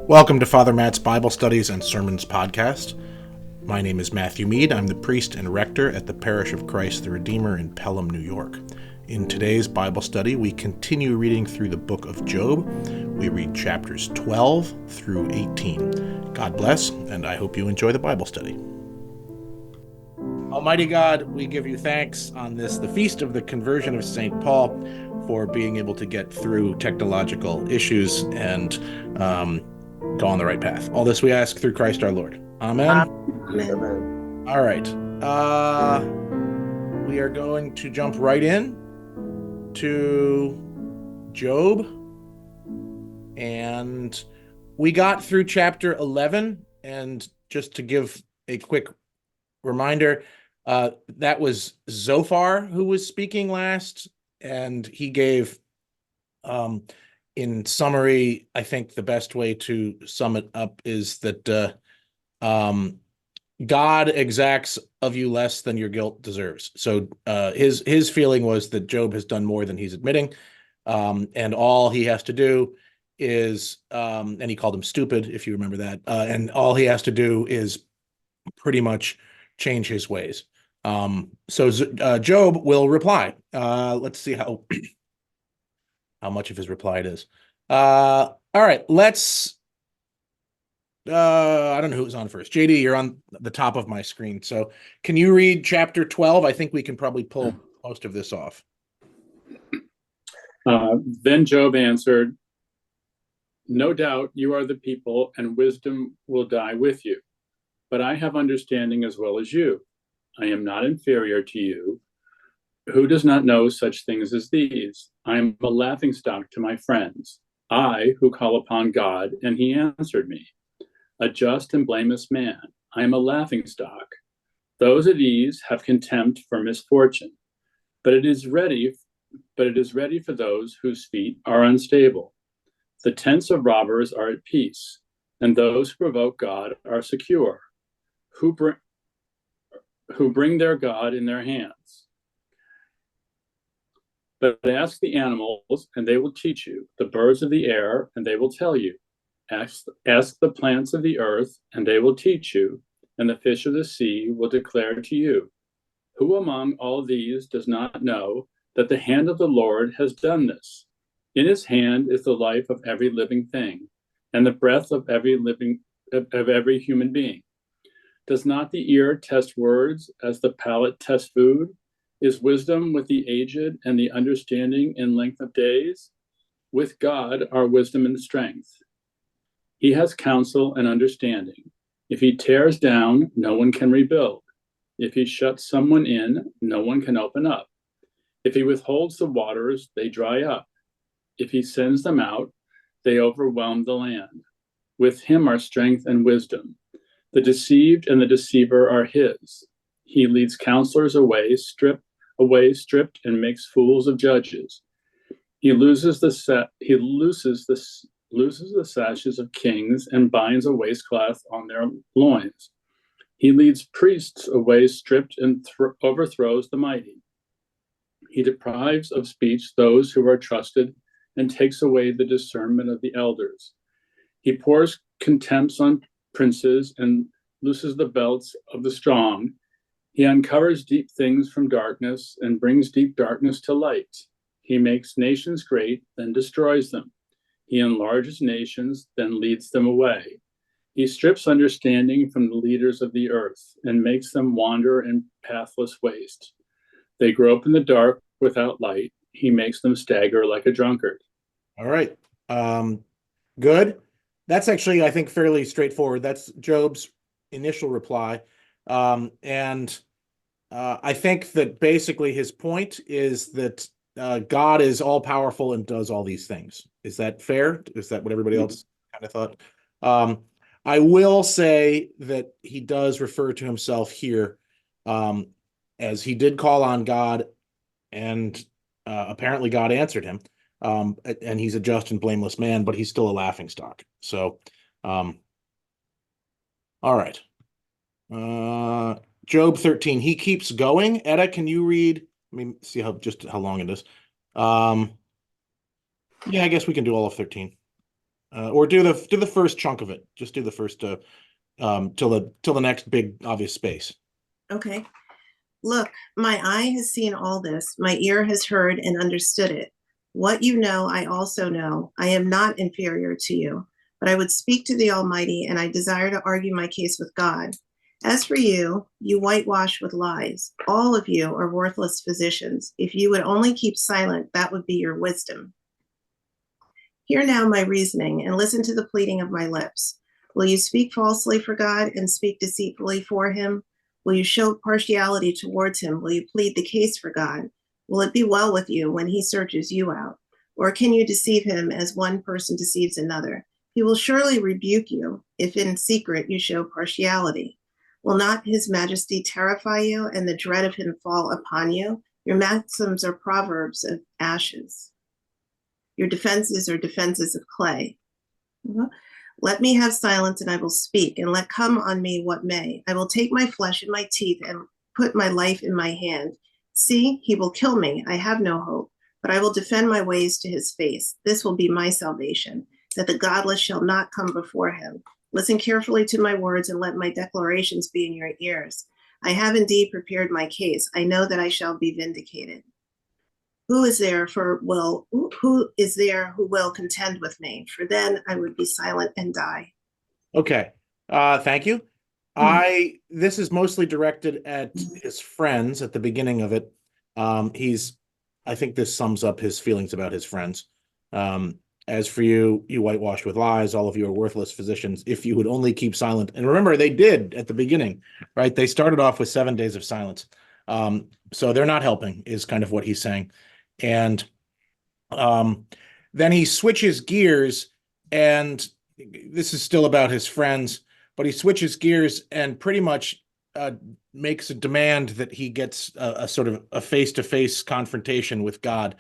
Welcome to Father Matt's Bible Studies and Sermons podcast. My name is Matthew Mead. I'm the priest and rector at the Parish of Christ the Redeemer in Pelham, New York. In today's Bible study, we continue reading through the book of Job. We read chapters 12 through 18. God bless, and I hope you enjoy the Bible study. Almighty God, we give you thanks on this, the feast of the conversion of St. Paul, for being able to get through technological issues and go on the right path. All this we ask through Christ our Lord. Amen. Amen. All right. We are going to jump right in to Job. And we got through chapter 11. And just to give a quick reminder, that was Zophar who was speaking last. And he gave, in summary, I think the best way to sum it up is that God exacts of you less than your guilt deserves. So his feeling was that Job has done more than he's admitting, and all he has to do is, and he called him stupid, if you remember that, and all he has to do is pretty much change his ways. So Job will reply. Let's see how much of his reply it is. All right, let's. I don't know who's on first. JD, you're on the top of my screen. So can you read chapter 12? I think we can probably pull most of this off. Then Job answered, "No doubt you are the people, and wisdom will die with you. But I have understanding as well as you. I am not inferior to you. Who does not know such things as these? I am a laughingstock to my friends. I, who call upon God, and he answered me. A just and blameless man. I am a laughingstock. Those at ease have contempt for misfortune, but it is ready for those whose feet are unstable. The tents of robbers are at peace, and those who provoke God are secure, who bring their God in their hands. But ask the animals, and they will teach you, the birds of the air, and they will tell you. Ask the plants of the earth, and they will teach you, and the fish of the sea will declare to you. Who among all these does not know that the hand of the Lord has done this? In his hand is the life of every living thing, and the breath of every human being. Does not the ear test words as the palate tests food? Is wisdom with the aged and the understanding in length of days? With God are wisdom and strength. He has counsel and understanding. If he tears down, no one can rebuild. If he shuts someone in, no one can open up. If he withholds the waters, they dry up. If he sends them out, they overwhelm the land. With him are strength and wisdom. The deceived and the deceiver are his. He leads counselors away, stripped, and makes fools of judges. He looses the sashes of kings and binds a waistcloth on their loins. He leads priests away stripped and overthrows the mighty. He deprives of speech those who are trusted and takes away the discernment of the elders. He pours contempts on princes and looses the belts of the strong. He uncovers deep things from darkness and brings deep darkness to light. He makes nations great, then destroys them. He enlarges nations, then leads them away. He strips understanding from the leaders of the earth and makes them wander in pathless waste. They grope in the dark without light. He makes them stagger like a drunkard. All right. Good. That's actually, I think, fairly straightforward. That's Job's initial reply. And I think that basically his point is that God is all powerful and does all these things. Is that fair? Is that what everybody else kind of thought? I will say that he does refer to himself here as he did call on God, and apparently God answered him. And he's a just and blameless man, but he's still a laughingstock. So, all right. Job 13. He keeps going. Etta, can you read? Let me see how long it is. Yeah, I guess we can do all of 13. Or do the first chunk of it. Just do the first till the next big obvious space. Okay. Look, my eye has seen all this, my ear has heard and understood it. What you know, I also know. I am not inferior to you, but I would speak to the Almighty, and I desire to argue my case with God. As for you, you whitewash with lies. All of you are worthless physicians. If you would only keep silent, that would be your wisdom. Hear now my reasoning, and listen to the pleading of my lips. Will you speak falsely for God and speak deceitfully for him? Will you show partiality towards him? Will you plead the case for God? Will it be well with you when he searches you out? Or can you deceive him as one person deceives another? He will surely rebuke you if in secret you show partiality. Will not his majesty terrify you and the dread of him fall upon you? Your maxims are proverbs of ashes. Your defenses are defenses of clay. Let me have silence and I will speak, and let come on me what may. I will take my flesh in my teeth and put my life in my hand. See, he will kill me. I have no hope, but I will defend my ways to his face. This will be my salvation, that the godless shall not come before him. Listen carefully to my words and let my declarations be in your ears. I have indeed prepared my case. I know that I shall be vindicated. Who is there who will contend with me? For then I would be silent and die. Okay. Thank you. This is mostly directed at his friends at the beginning of it. I think this sums up his feelings about his friends. As for you, you whitewash with lies. All of you are worthless physicians. If you would only keep silent. And remember, they did at the beginning, right? They started off with 7 days of silence. So they're not helping, is kind of what he's saying. And then he switches gears, and this is still about his friends, but he switches gears and pretty much makes a demand that he gets a sort of a face-to-face confrontation with God.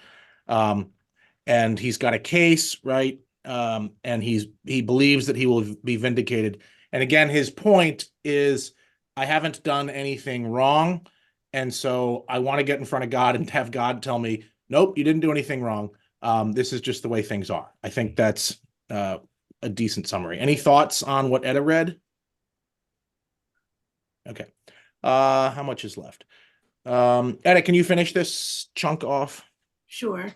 And he's got a case, right? And he believes that he will be vindicated. And again, his point is, I haven't done anything wrong, and so I want to get in front of God and have God tell me, nope, you didn't do anything wrong. This is just the way things are. I think that's a decent summary. Any thoughts on what Etta read? Okay. How much is left? Etta, can you finish this chunk off? Sure.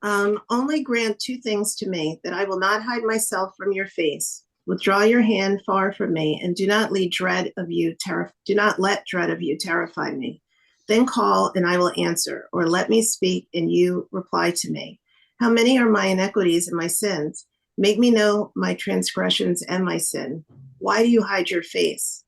Only grant 2 things to me, that I will not hide myself from your face. Withdraw your hand far from me, and do not let dread of you terrify me. Then call, and I will answer, or let me speak, and you reply to me. How many are my iniquities and my sins? Make me know my transgressions and my sin. Why do you hide your face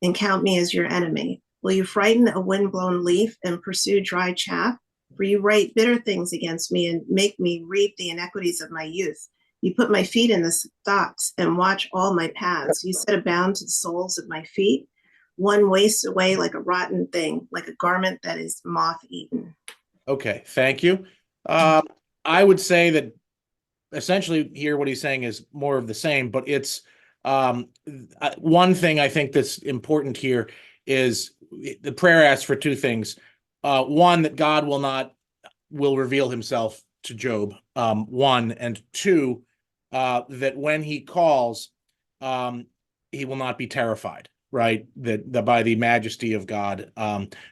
and count me as your enemy? Will you frighten a wind-blown leaf and pursue dry chaff? For you write bitter things against me and make me reap the iniquities of my youth. You put my feet in the stocks and watch all my paths. You set a bound to the soles of my feet. One wastes away like a rotten thing, like a garment that is moth-eaten. Okay, thank you. I would say that essentially here what he's saying is more of the same, but it's one thing I think that's important here is the prayer asks for 2 things. One, that God will reveal himself to Job. 1, and 2, that when he calls, he will not be terrified, right? That by the majesty of God,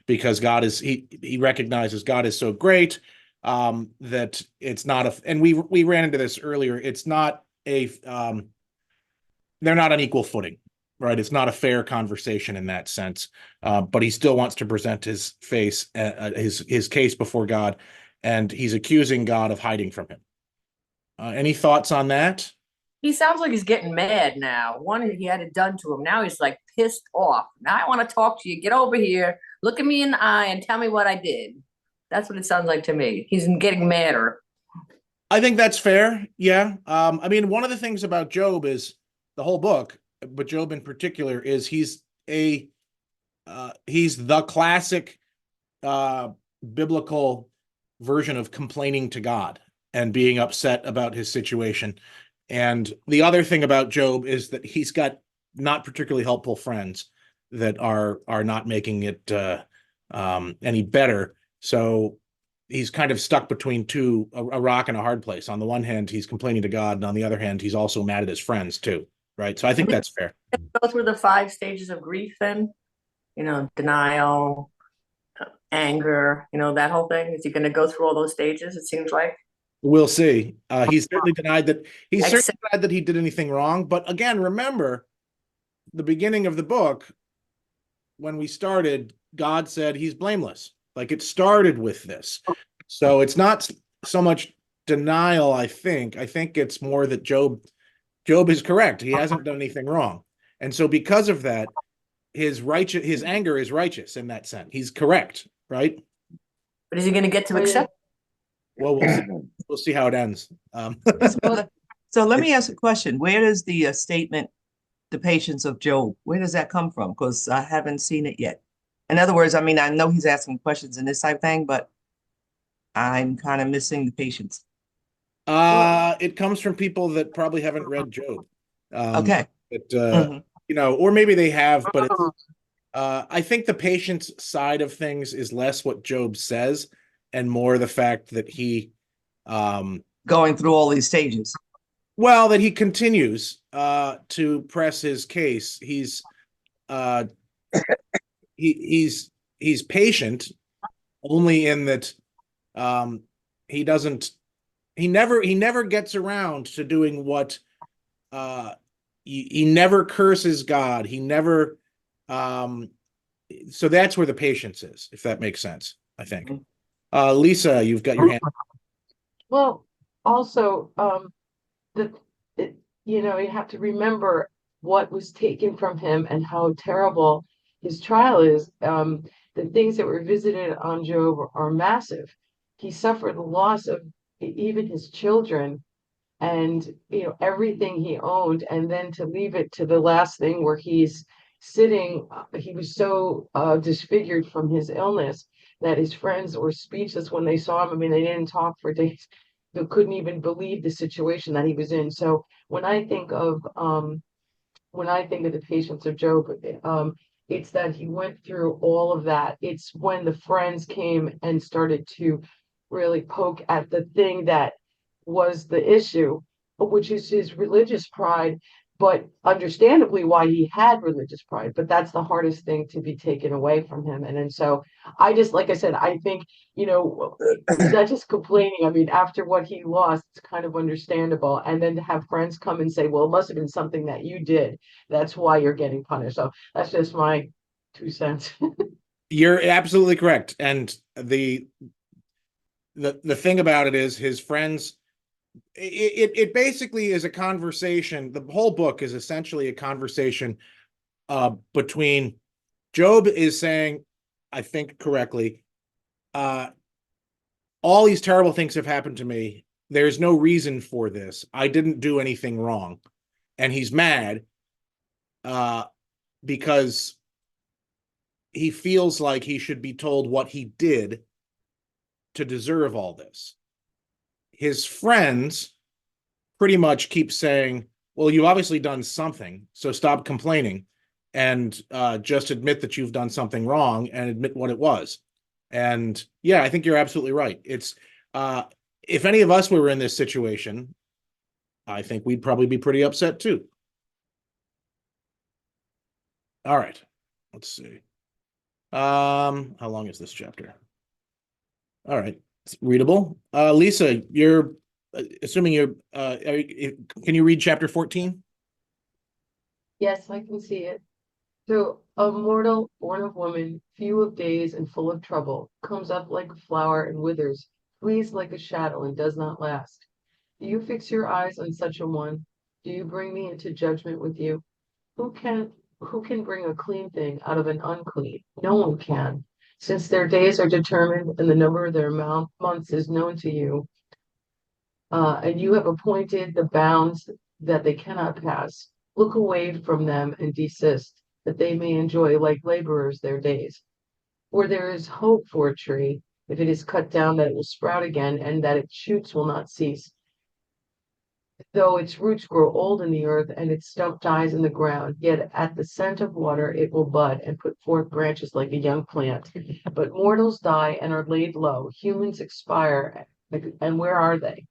because God is he recognizes God is so great, that it's not and we ran into this earlier. It's not they're not on equal footing, right? It's not a fair conversation in that sense. But he still wants to present his case before God, and he's accusing God of hiding from him. Any thoughts on that? He sounds like he's getting mad now. One, he had it done to him. Now he's like pissed off. Now I want to talk to you. Get over here, look at me in the eye, and tell me what I did. That's what it sounds like to me. He's getting madder. I think that's fair. Yeah. I mean, one of the things about Job is the whole book, but Job in particular, is he's the classic biblical version of complaining to God and being upset about his situation. And the other thing about Job is that he's got not particularly helpful friends that are not making it any better. So he's kind of stuck between a rock and a hard place. On the one hand, he's complaining to God, and on the other hand, he's also mad at his friends too, right? So I think that's fair. Go through the 5 stages of grief then? You know, denial, anger, you know, that whole thing. Is he going to go through all those stages? It seems like. We'll see. He's certainly Except- denied that he did anything wrong. But again, remember the beginning of the book, when we started, God said he's blameless. Like, it started with this. So it's not so much denial, I think. I think it's more that Job is correct. He hasn't done anything wrong. And so because of that, his anger is righteous in that sense. He's correct, right? But is he going to get to accept? Well, we'll see how it ends. So let me ask a question. Where does the statement, the patience of Job, where does that come from? Because I haven't seen it yet. In other words, I mean, I know he's asking questions and this type of thing, but I'm kind of missing the patience. It comes from people that probably haven't read Job. Okay. You know, or maybe they have, but it's, I think the patience side of things is less what Job says and more the fact that he, Going through all these stages. well, that he continues to press his case. He's he's patient only in that he never gets around to doing what he never curses God. He never so that's where the patience is, if that makes sense, I think. Lisa, you've got your hand. Well, also, you have to remember what was taken from him and how terrible his trial is. The things that were visited on Job are massive. He suffered the loss of even his children and, everything he owned. And then to leave it to the last thing where he's sitting, he was so disfigured from his illness that his friends were speechless when they saw him. I mean, they didn't talk for days. They couldn't even believe the situation that he was in. So when I think of the patience of Job, it's that he went through all of that. It's when the friends came and started to really poke at the thing that was the issue, which is his religious pride, but understandably why he had religious pride. But that's the hardest thing to be taken away from him. And so I just, like I said, I think, he's not just complaining. I mean, after what he lost, it's kind of understandable. And then to have friends come and say, well, it must have been something that you did. That's why you're getting punished. So that's just my 2 cents. You're absolutely correct. And the thing about it is his friends, it basically is a conversation. The whole book is essentially a conversation between Job is saying, I think correctly, all these terrible things have happened to me. There's no reason for this. I didn't do anything wrong. And he's mad because he feels like he should be told what he did to deserve all this. His friends pretty much keep saying, well, you've obviously done something, so stop complaining and just admit that you've done something wrong and admit what it was. And yeah, I think you're absolutely right. It's if any of us were in this situation, I think we'd probably be pretty upset too. All right, let's see. How long is this chapter? All right, it's readable. Lisa, you're assuming can you read chapter 14? Yes, I can see it. So a mortal born of woman, few of days and full of trouble, comes up like a flower and withers, flees like a shadow and does not last. Do you fix your eyes on such a one? Do you bring me into judgment with you? Who can bring a clean thing out of an unclean? No one can, since their days are determined and the number of their months is known to you. And you have appointed the bounds that they cannot pass. Look away from them and desist, that they may enjoy like laborers their days. For there is hope for a tree, if it is cut down, that it will sprout again, and that its shoots will not cease. though its roots grow old in the earth and its stump dies in the ground, yet at the scent of water it will bud and put forth branches like a young plant. But mortals die and are laid low, humans expire, and where are they?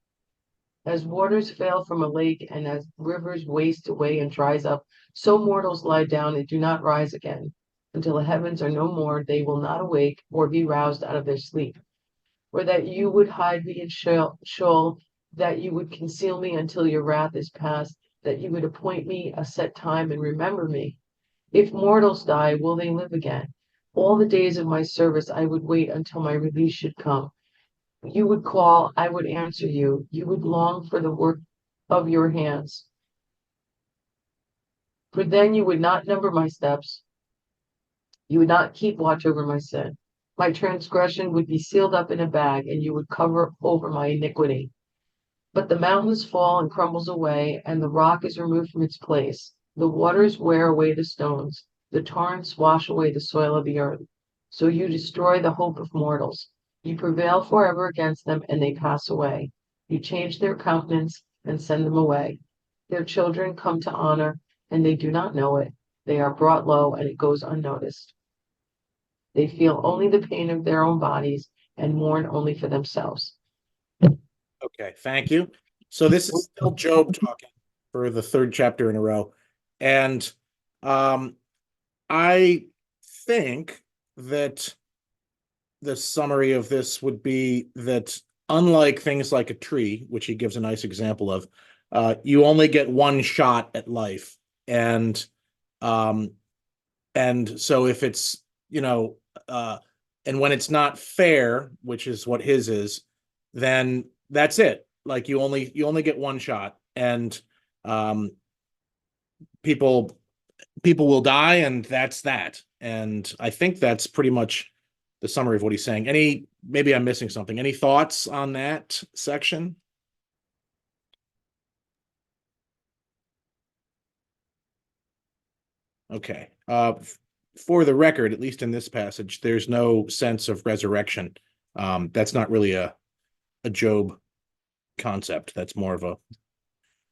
As waters fail from a lake and as rivers waste away and dries up, so mortals lie down and do not rise again. Until the heavens are no more, they will not awake or be roused out of their sleep. Or that you would hide me in Sheol, that you would conceal me until your wrath is past, that you would appoint me a set time and remember me. If mortals die, will they live again? All the days of my service I would wait until my release should come. You would call, I would answer you. You would long for the work of your hands. For then you would not number my steps. You would not keep watch over my sin. My transgression would be sealed up in a bag, and you would cover over my iniquity. But the mountains fall and crumbles away, and the rock is removed from its place. The waters wear away the stones. The torrents wash away the soil of the earth. So you destroy the hope of mortals. You prevail forever against them, and they pass away. You change their countenance and send them away. Their children come to honor, and they do not know it. They are brought low, and it goes unnoticed. They feel only the pain of their own bodies and mourn only for themselves. Okay, thank you. So this is still Job talking for the third chapter in a row. And I think that the summary of this would be that unlike things like a tree, which he gives a nice example of, you only get one shot at life. And so if it's, and when it's not fair, which is what his is, then that's it. Like you only get one shot, and people will die, and that's that. And I think that's pretty much the summary of what he's saying. Maybe I'm missing something. Any thoughts on that section? Okay. For the record, at least in this passage, there's no sense of resurrection. That's not really a Job concept. That's more of a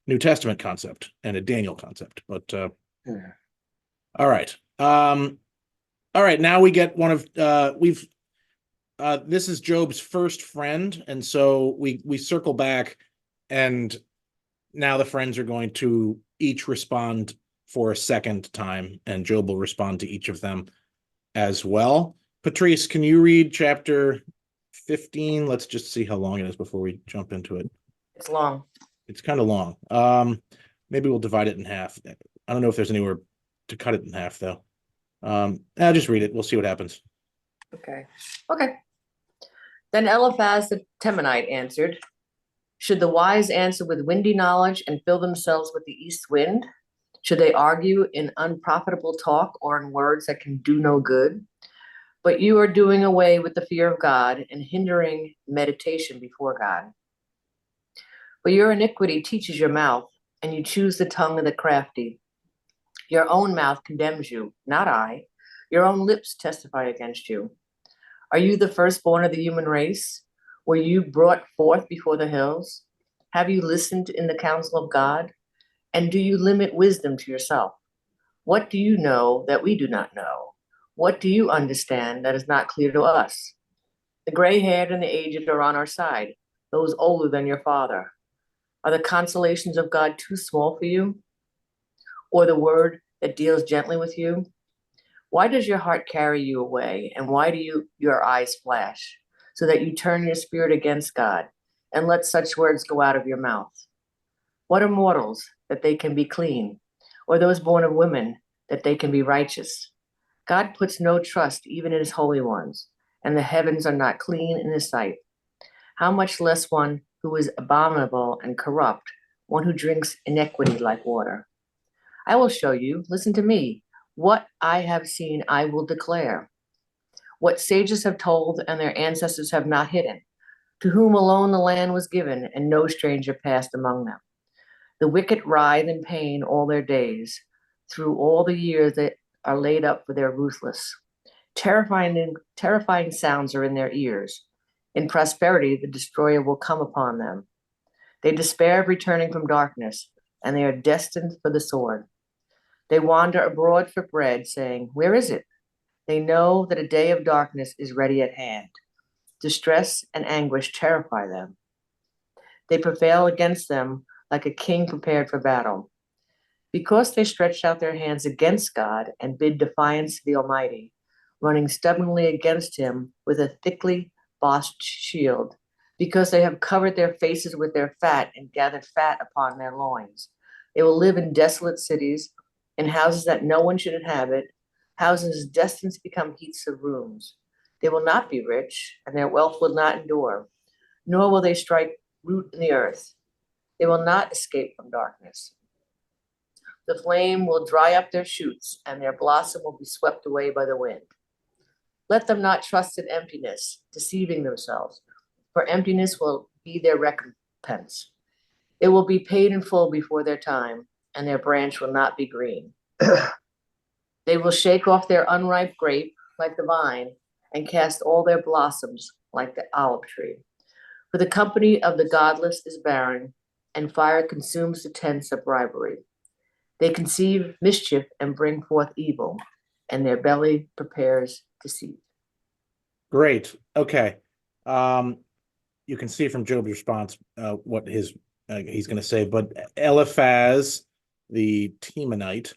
New Testament concept and a Daniel concept. But all right. All right, now we get one of this is Job's first friend, and so we circle back, and now the friends are going to each respond for a second time, and Job will respond to each of them as well. Patrice, can you read chapter 15? Let's just see how long it is before we jump into it. It's long. It's kind of long. Maybe we'll divide it in half. I don't know if there's anywhere to cut it in half, though. I'll just read it. We'll see what happens. Okay. Then Eliphaz the Temanite answered, should the wise answer with windy knowledge and fill themselves with the east wind? Should they argue in unprofitable talk or in words that can do no good? But you are doing away with the fear of God and hindering meditation before God. For your iniquity teaches your mouth, and you choose the tongue of the crafty. Your own mouth condemns you, not I. Your own lips testify against you. Are you the firstborn of the human race? Were you brought forth before the hills? Have you listened in the counsel of God? And do you limit wisdom to yourself? What do you know that we do not know? What do you understand that is not clear to us? The gray-haired and the aged are on our side, those older than your father. Are the consolations of God too small for you? Or the word that deals gently with you? Why does your heart carry you away? And why do your eyes flash? So that you turn your spirit against God and let such words go out of your mouth. What are mortals that they can be clean? Or those born of women that they can be righteous? God puts no trust even in his holy ones, and the heavens are not clean in his sight. How much less one who is abominable and corrupt, one who drinks iniquity like water? I will show you, listen to me, what I have seen I will declare. What sages have told and their ancestors have not hidden, to whom alone the land was given and no stranger passed among them. The wicked writhe in pain all their days, through all the years that are laid up for their ruthless. Terrifying sounds are in their ears. In prosperity, the destroyer will come upon them. They despair of returning from darkness, and they are destined for the sword. They wander abroad for bread, saying, "Where is it?" They know that a day of darkness is ready at hand. Distress and anguish terrify them. They prevail against them like a king prepared for battle. Because they stretched out their hands against God and bid defiance to the Almighty, running stubbornly against him with a thickly bossed shield, because they have covered their faces with their fat and gathered fat upon their loins. They will live in desolate cities, in houses that no one should inhabit, houses destined to become heaps of rooms. They will not be rich, and their wealth will not endure, nor will they strike root in the earth. They will not escape from darkness. The flame will dry up their shoots, and their blossom will be swept away by the wind. Let them not trust in emptiness, deceiving themselves, for emptiness will be their recompense. It will be paid in full before their time, and their branch will not be green. They will shake off their unripe grape like the vine, and cast all their blossoms like the olive tree. For the company of the godless is barren, and fire consumes the tents of bribery. They conceive mischief and bring forth evil, and their belly prepares deceit. Great. Okay. You can see from Job's response what he's going to say, but Eliphaz, the Temanite,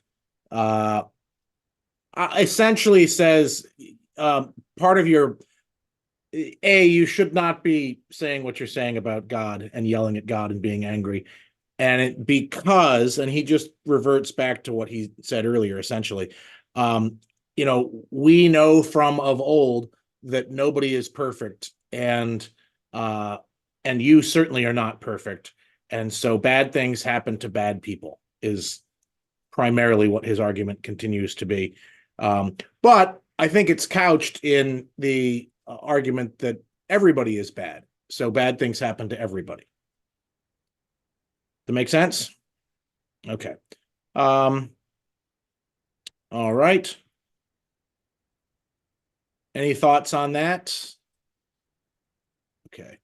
essentially says part of your you should not be saying what you're saying about God and yelling at God and being angry. And he just reverts back to what he said earlier, essentially. We know from of old that nobody is perfect, and you certainly are not perfect. And so bad things happen to bad people is primarily what his argument continues to be. But I think it's couched in the argument that everybody is bad. So bad things happen to everybody. That make sense? Okay. All right. Any thoughts on that? Okay.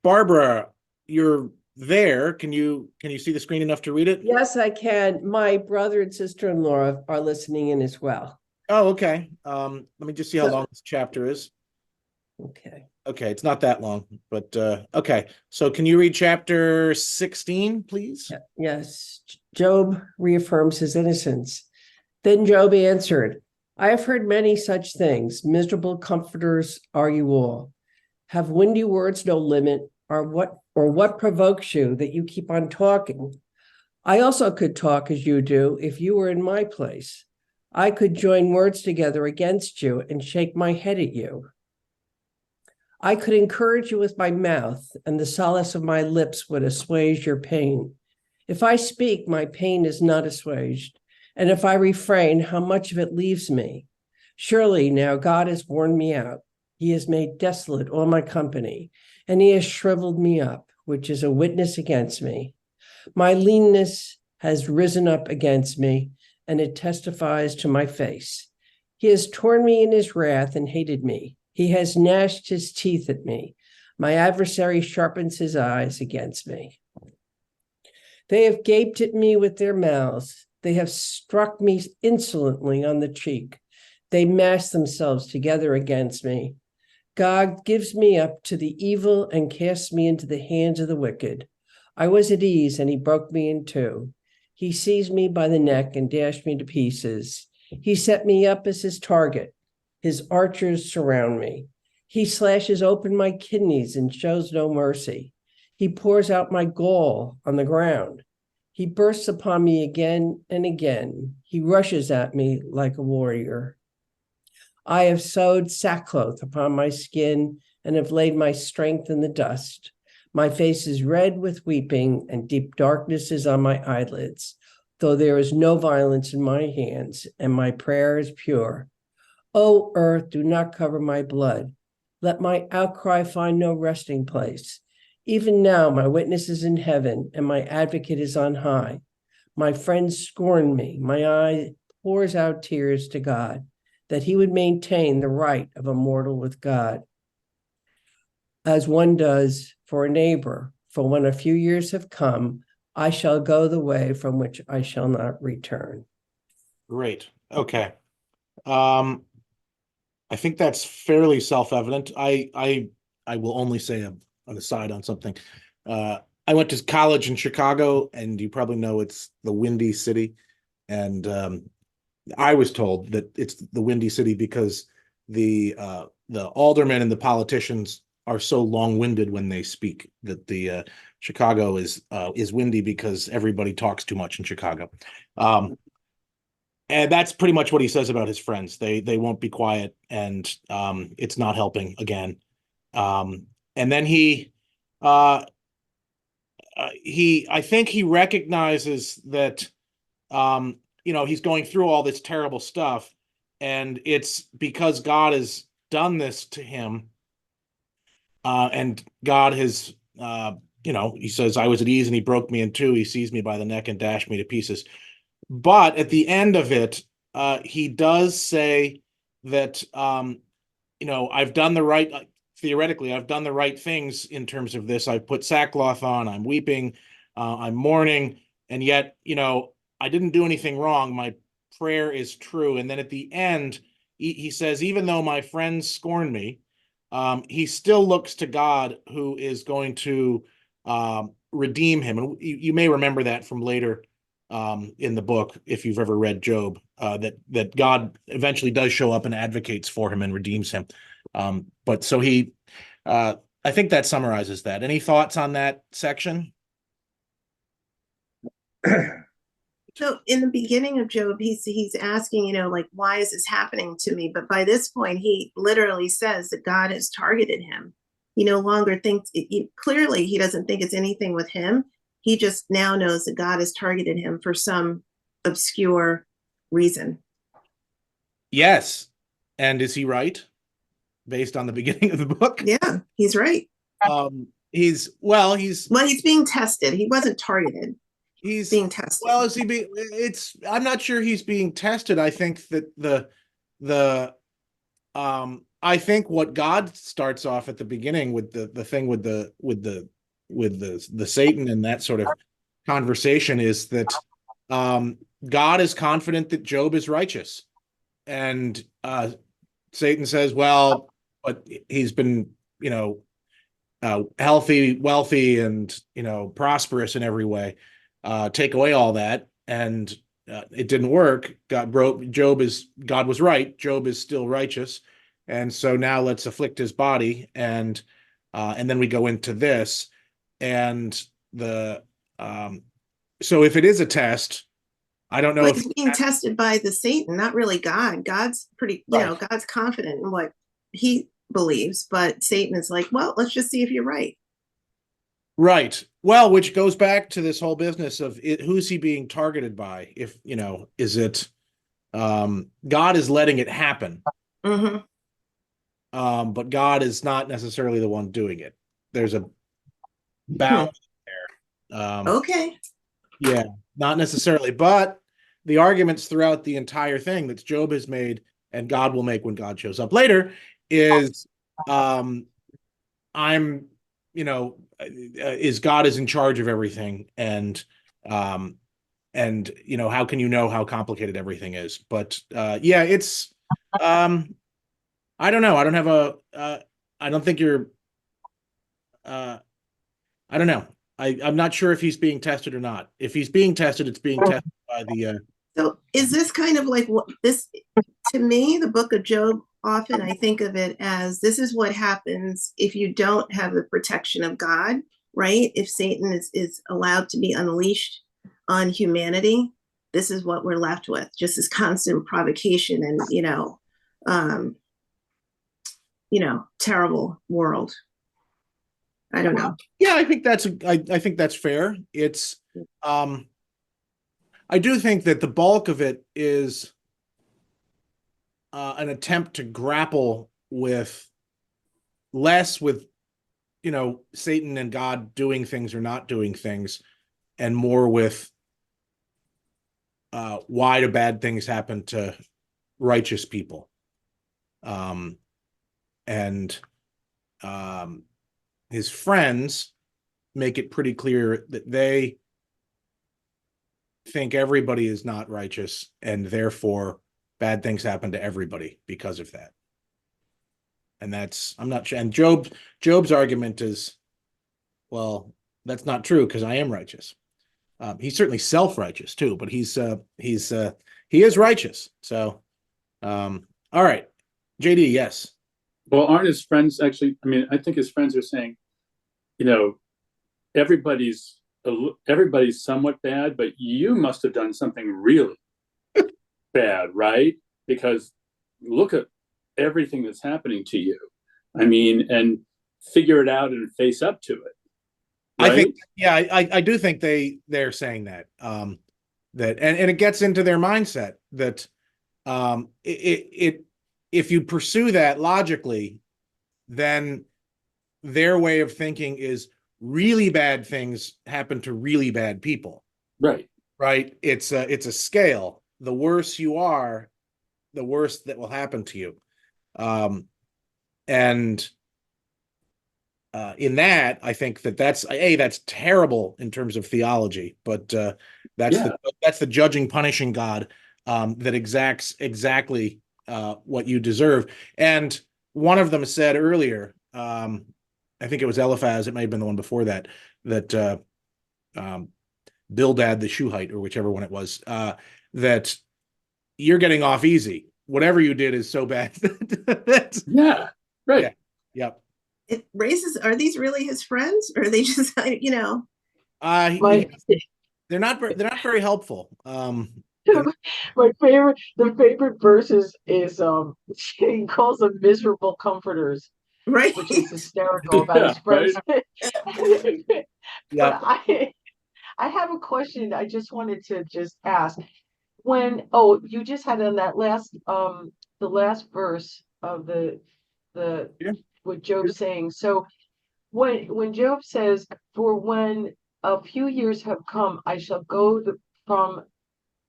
Barbara, you're there. Can you see the screen enough to read it? Yes, I can. My brother and sister-in-law are listening in as well. Oh, okay. Let me just see how long this chapter is. Okay. Okay, it's not that long, but okay. So can you read chapter 16, please? Yes. Job reaffirms his innocence. Then Job answered, I have heard many such things. Miserable comforters are you all. Have windy words no limit, or what provokes you that you keep on talking? I also could talk as you do if you were in my place. I could join words together against you and shake my head at you. I could encourage you with my mouth, and the solace of my lips would assuage your pain. If I speak, my pain is not assuaged, and if I refrain, how much of it leaves me? Surely now God has worn me out. He has made desolate all my company, and he has shriveled me up, which is a witness against me. My leanness has risen up against me, and it testifies to my face. He has torn me in his wrath and hated me. He has gnashed his teeth at me. My adversary sharpens his eyes against me. They have gaped at me with their mouths. They have struck me insolently on the cheek. They mass themselves together against me. God gives me up to the evil and casts me into the hands of the wicked. I was at ease, and he broke me in two. He seized me by the neck and dashed me to pieces. He set me up as his target. His archers surround me. He slashes open my kidneys and shows no mercy. He pours out my gall on the ground. He bursts upon me again and again. He rushes at me like a warrior. I have sewed sackcloth upon my skin and have laid my strength in the dust. My face is red with weeping, and deep darkness is on my eyelids, though there is no violence in my hands, and my prayer is pure. O earth, do not cover my blood. Let my outcry find no resting place. Even now my witness is in heaven, and my advocate is on high. My friends scorn me. My eye pours out tears to God, that he would maintain the right of a mortal with God, as one does for a neighbor. for when a few years have come, I shall go the way from which I shall not return. Great. Okay. I think that's fairly self-evident. I will only say an aside on something. I went to college in Chicago, and you probably know it's the Windy City. And I was told that it's the Windy City because the aldermen and the politicians are so long-winded when they speak, that the Chicago is windy because everybody talks too much in Chicago. And that's pretty much what he says about his friends. They won't be quiet, and it's not helping again. And then I think he recognizes that he's going through all this terrible stuff, and it's because God has done this to him. And God has, he says, I was at ease and he broke me in two. He seized me by the neck and dashed me to pieces. But at the end of it, he does say that, I've done the right, theoretically, I've done the right things in terms of this. I've put sackcloth on, I'm weeping, I'm mourning, and yet, I didn't do anything wrong. My prayer is true. And then at the end, he says, even though my friends scorn me, he still looks to God, who is going to redeem him. And you may remember that from later in the book, if you've ever read Job, that God eventually does show up and advocates for him and redeems him. But so I think that summarizes that. Any thoughts on that section? So in the beginning of Job, he's asking, like, why is this happening to me? But by this point, he literally says that God has targeted him. He no longer thinks, clearly he doesn't think it's anything with him. He just now knows that God has targeted him for some obscure reason. Yes. And is he right? Based on the beginning of the book? Yeah, he's right. He's being tested. He wasn't targeted. He's being tested. Well, is he being? I'm not sure he's being tested. I think that I think what God starts off at the beginning with the thing with the Satan and that sort of conversation is that God is confident that Job is righteous, and Satan says, well, but he's been healthy, wealthy, and prosperous in every way. Take away all that, and it didn't work. God was right. Job is still righteous, and so now let's afflict his body, and then we go into this, and so if it is a test, I don't know well, if he's being tested by the Satan, not really God. God's pretty, right. God's confident in what he believes, but Satan is like, well, let's just see if you're right. Right. Well, which goes back to this whole business of who's he being targeted by? If, is it God is letting it happen. Mm-hmm. But God is not necessarily the one doing it. There's a balance there. Okay. Yeah, not necessarily. But the arguments throughout the entire thing that Job has made and God will make when God shows up later is is God is in charge of everything, and how can you know how complicated everything is? But it's I don't know. I don't have I don't think you're I don't know. I'm not sure if he's being tested or not. If he's being tested, it's being tested by the So is this kind of like what this, to me, the book of Job, often I think of it as this is what happens if you don't have the protection of God, right? If Satan is allowed to be unleashed on humanity, this is what we're left with, just this constant provocation and, terrible world. I don't know. Yeah, I think that's fair. It's I do think that the bulk of it is an attempt to grapple with Satan and God doing things or not doing things, and more with why do bad things happen to righteous people. His friends, make it pretty clear that they think everybody is not righteous, and therefore bad things happen to everybody because of that. And that's, I'm not sure. And Job's argument is, well, that's not true because I am righteous. He's certainly self-righteous too, but he is righteous. So, all right, JD, yes. Well, aren't his friends actually? I mean, I think his friends are saying, you know, everybody's somewhat bad, but you must have done something really bad, right? Because look at everything that's happening to you. I mean, and figure it out and face up to it. I think, right? yeah, I do think they're saying that, that, and it gets into their mindset that, if you pursue that logically, then their way of thinking is really bad things happen to really bad people, Right. right? It's a scale. The worse you are, the worse that will happen to you. And in that, I think that's terrible in terms of theology, but that's the judging, punishing God that exacts exactly what you deserve. And one of them said earlier, I think it was Eliphaz, it may have been the one before that, that Bildad the Shuhite, or whichever one it was, that you're getting off easy. Whatever you did is so bad. Yeah. Right. Yeah. Yep. It raises, are these really his friends, or are they just, you know? My, They're not very helpful. my favorite verse is he calls them miserable comforters, Right. which is hysterical about his friends. Yeah. But I have a question I just wanted to just ask. You just had on that the last verse of the Yeah. what Job's saying. So when Job says, "For when a few years have come, I shall go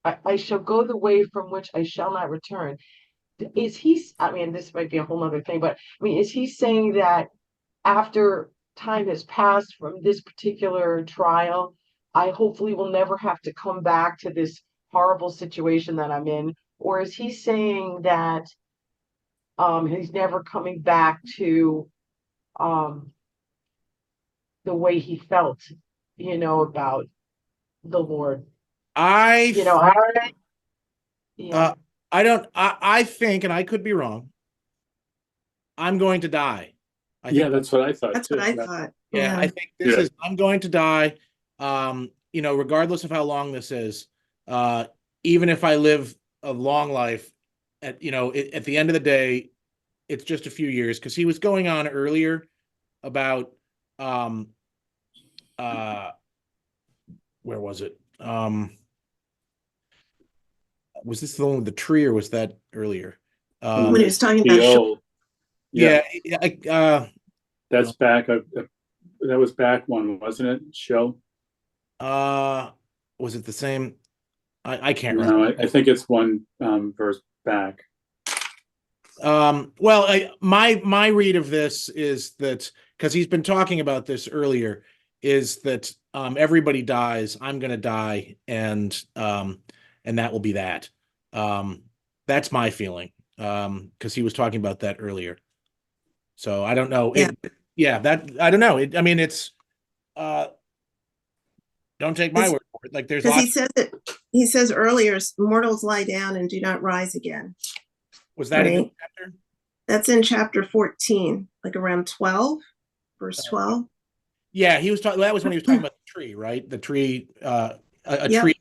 I shall go the way from which I shall not return." Is he? I mean, this might be a whole other thing, but I mean, is he saying that after time has passed from this particular trial, I hopefully will never have to come back to this horrible situation that I'm in? Or is he saying that he's never coming back to the way he felt, about the Lord? I Yeah. I think, and I could be wrong, I'm going to die. I Yeah, think that's what I thought That's too. what I thought. yeah, I think I'm going to die. Regardless of how long this is, even if I live a long life, at the end of the day, it's just a few years, because he was going on earlier about where was it? Was this the one with the tree, or was that earlier? When he was talking about Sheol. Yeah, That's back. That was back one, wasn't it? Show. was it the same? I can't remember. No, I think it's one verse back. Well, my read of this is that, because he's been talking about this earlier, is that everybody dies. I'm going to die, and that will be that. That's my feeling, because he was talking about that earlier. So I don't know. Yeah. That I don't know. I mean, it's don't take my word for it. Like, there's because lots. he says earlier, mortals lie down and do not rise again. Was that in Right. this chapter? That's in chapter 14, like around 12, verse 12. Yeah, he was talking. That was when he was talking about the tree, right? The tree, a Yep. tree.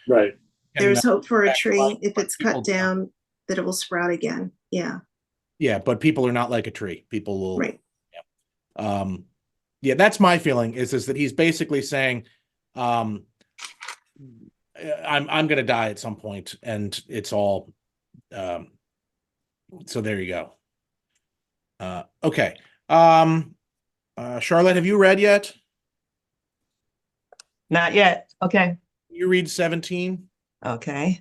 Right. There's hope for a back tree life, if but it's people cut down, that it will sprout again. Yeah, Yeah, but people are not like a tree. People will. right. Yeah, that's my feeling. Is that he's basically saying, I'm going to die at some point, and it's all. So there you go. Okay. Charlotte, have you read yet? Not yet. Okay. You read 17. Okay.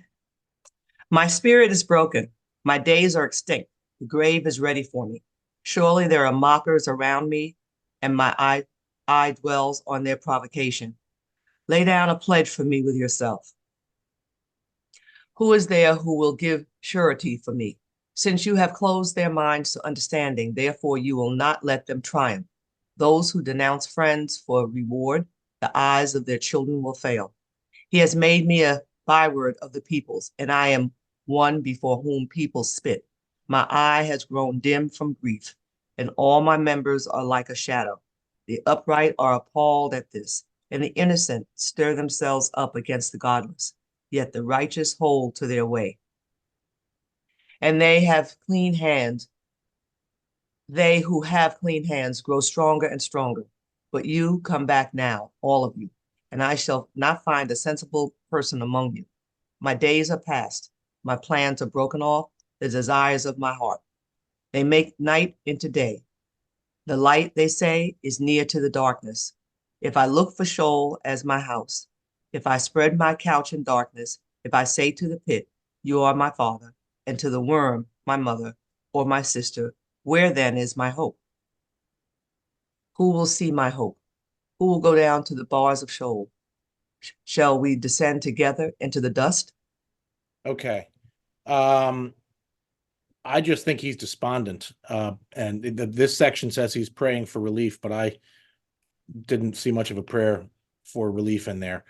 My spirit is broken. My days are extinct. The grave is ready for me. Surely there are mockers around me, and my eye dwells on their provocation. Lay down a pledge for me with yourself. Who is there who will give surety for me? Since you have closed their minds to understanding, therefore you will not let them triumph. Those who denounce friends for reward, the eyes of their children will fail. He has made me a byword of the peoples, and I am one before whom people spit. My eye has grown dim from grief, and all my members are like a shadow. The upright are appalled at this, and the innocent stir themselves up against the godless, yet the righteous hold to their way. And they have clean hands. They who have clean hands grow stronger and stronger. But you come back now, all of you, and I shall not find a sensible person among you. My days are past. My plans are broken off, the desires of my heart. They make night into day. The light, they say, is near to the darkness. If I look for Sheol as my house, if I spread my couch in darkness, if I say to the pit, you are my father, and to the worm, my mother, or my sister, where then is my hope? Who will see my hope? Who will go down to the bars of Sheol? Shall we descend together into the dust? Okay. I just think he's despondent. And this section says he's praying for relief, but I didn't see much of a prayer for relief in there.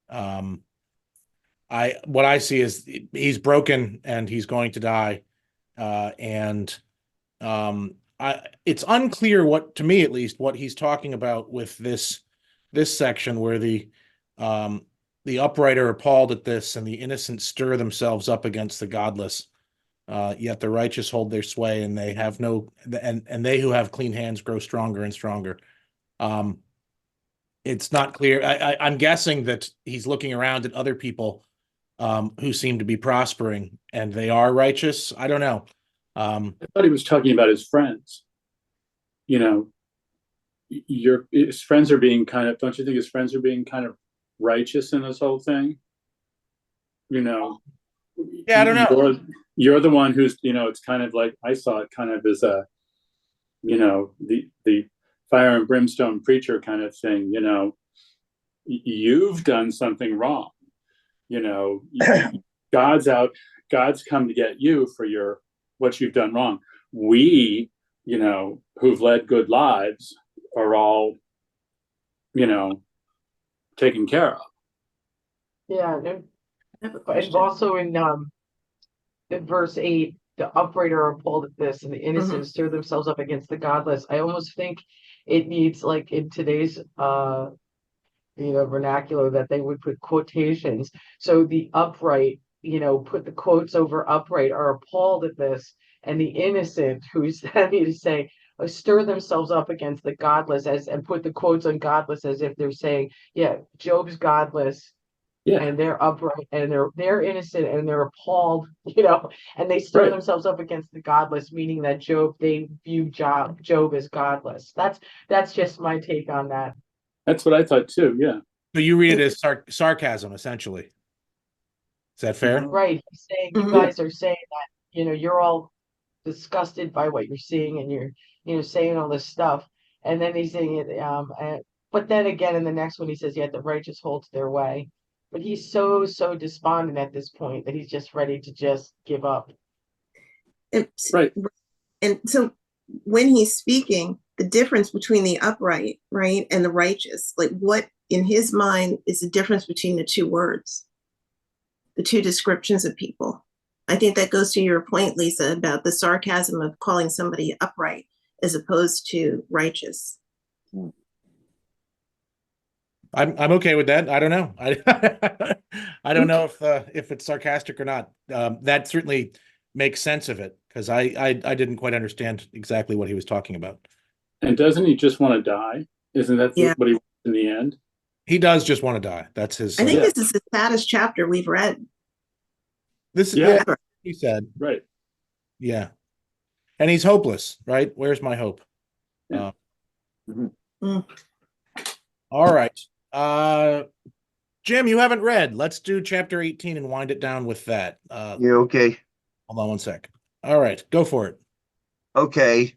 What I see is he's broken and he's going to die. It's unclear what, to me at least, what he's talking about with this section where the upright are appalled at this and the innocent stir themselves up against the godless. Yet the righteous hold their sway, and they have and they who have clean hands grow stronger and stronger. It's not clear. I'm guessing that he's looking around at other people who seem to be prospering, and they are righteous. I don't know. I thought he was talking about his friends. You know, his friends are being kind of, don't you think his friends are being kind of righteous in this whole thing? You know, Yeah, I don't know. You're the one who's, you know, it's kind of like, I saw it kind of as a, you know, the fire and brimstone preacher kind of thing. You know, you've done something wrong. You know, God's come to get you for what you've done wrong. We, you know, who've led good lives are all, you know, taken care of. Yeah, and also in verse 8, the upright are appalled at this, and the innocent stir themselves up against the godless. I almost think it needs, like in today's vernacular, that they would put quotations. So the upright, put the quotes over upright, are appalled at this, and the innocent, who's happy to say, stir themselves up against the godless, and put the quotes on godless as if they're saying, yeah, Job's godless. Yeah. And they're upright, and they're innocent, and they're appalled, and they stir themselves up against the godless, meaning that they view Job as godless. That's just my take on that. That's what I thought too. Yeah. So you read it as sarcasm, essentially. Is that fair? Right. He's saying you guys are saying that, you're all disgusted by what you're seeing, and you're, saying all this stuff. And then he's saying it, but then again, in the next one, he says, the righteous hold to their way. But he's so despondent at this point that he's just ready to just give up. Right. And so when he's speaking, the difference between the upright, right, and the righteous, like what in his mind is the difference between the two words, the two descriptions of people? I think that goes to your point, Lisa, about the sarcasm of calling somebody upright as opposed to righteous. I'm okay with that. I don't know. I don't know if it's sarcastic or not. That certainly makes sense of it, because I didn't quite understand exactly what he was talking about. And doesn't he just want to die? Isn't that what he wants in the end? He does just want to die. That's his. I think this is the saddest chapter we've read. This is he said. Right. Yeah. And he's hopeless, right? Where's my hope? Yeah. All right. Jim, you haven't read. Let's do chapter 18 and wind it down with that. Yeah, okay. Hold on one sec. All right, go for it. Okay.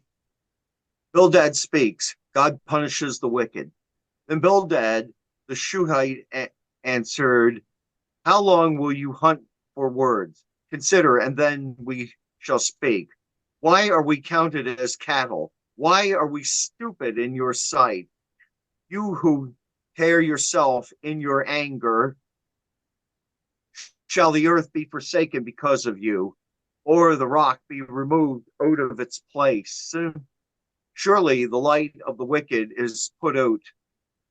Bildad speaks. God punishes the wicked. Then Bildad the Shuhite answered, how long will you hunt for words? Consider, and then we shall speak. Why are we counted as cattle? Why are we stupid in your sight? You who tear yourself in your anger, shall the earth be forsaken because of you, or the rock be removed out of its place? Surely the light of the wicked is put out,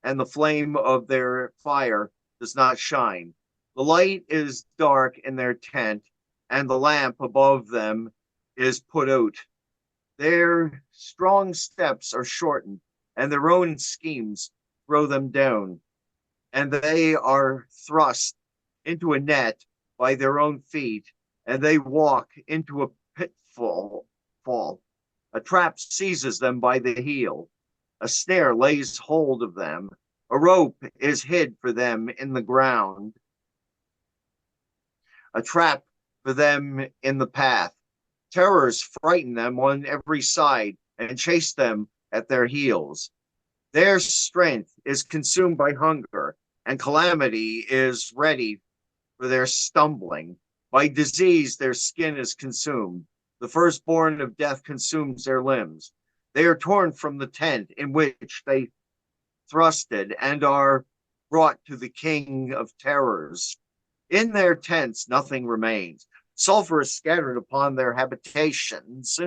and the flame of their fire does not shine. The light is dark in their tent, and the lamp above them is put out. Their strong steps are shortened, and their own schemes throw them down. And they are thrust into a net by their own feet, and they walk into a pitfall. A trap seizes them by the heel. A snare lays hold of them. A rope is hid for them in the ground. A trap for them in the path. Terrors frighten them on every side and chase them at their heels. Their strength is consumed by hunger, and calamity is ready for their stumbling. By disease, their skin is consumed. The firstborn of death consumes their limbs. They are torn from the tent in which they thrusted and are brought to the king of terrors. In their tents, nothing remains. Sulfur is scattered upon their habitations.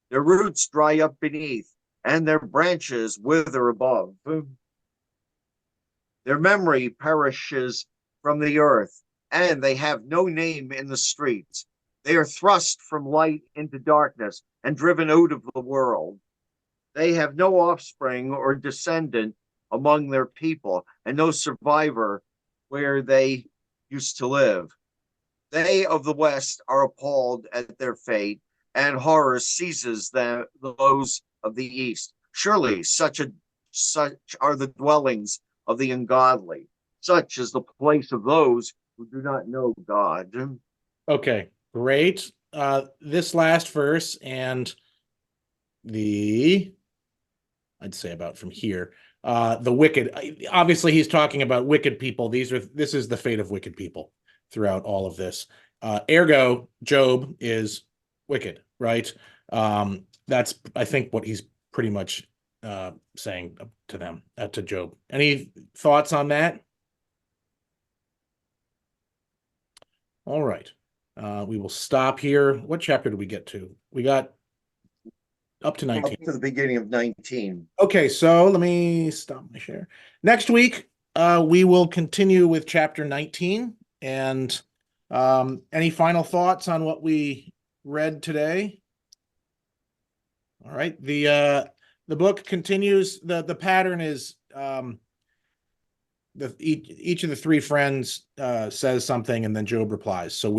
Their roots dry up beneath, and their branches wither above. Their memory perishes from the earth, and they have no name in the streets. They are thrust from light into darkness and driven out of the world. They have no offspring or descendant among their people, and no survivor where they used to live. They of the West are appalled at their fate, and horror seizes those of the East. Surely such are the dwellings of the ungodly. Such is the place of those who do not know God. Okay, great. This last verse and I'd say about from here, the wicked. Obviously, he's talking about wicked people. This is the fate of wicked people throughout all of this. Ergo, Job is wicked, right? That's, I think, what he's pretty much saying to them, to Job. Any thoughts on that? All right. We will stop here. What chapter did we get to? We got up to 19. Up to the beginning of 19. Okay, so let me stop my share. Next week, we will continue with chapter 19. And any final thoughts on what we read today? All right. The book continues. The pattern is each of the three friends says something, and then Job replies. So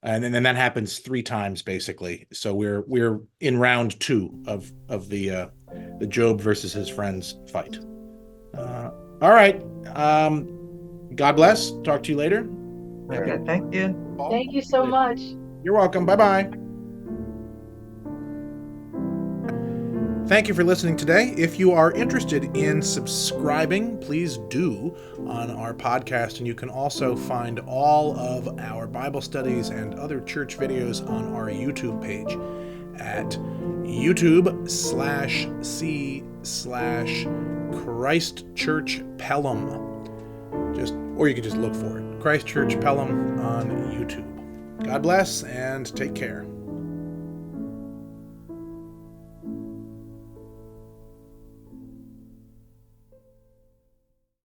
and then that happens 3 times basically. So we're in round 2 of the Job versus his friends fight. All right. God bless. Talk to you later. Okay, thank you. Thank you so much. You're welcome. Bye-bye. Thank you for listening today. If you are interested in subscribing, please do on our podcast. And you can also find all of our Bible studies and other church videos on our YouTube page at YouTube/C/Christ Church Pelham. Or you can just look for it. Christ Church Pelham on YouTube. God bless and take care.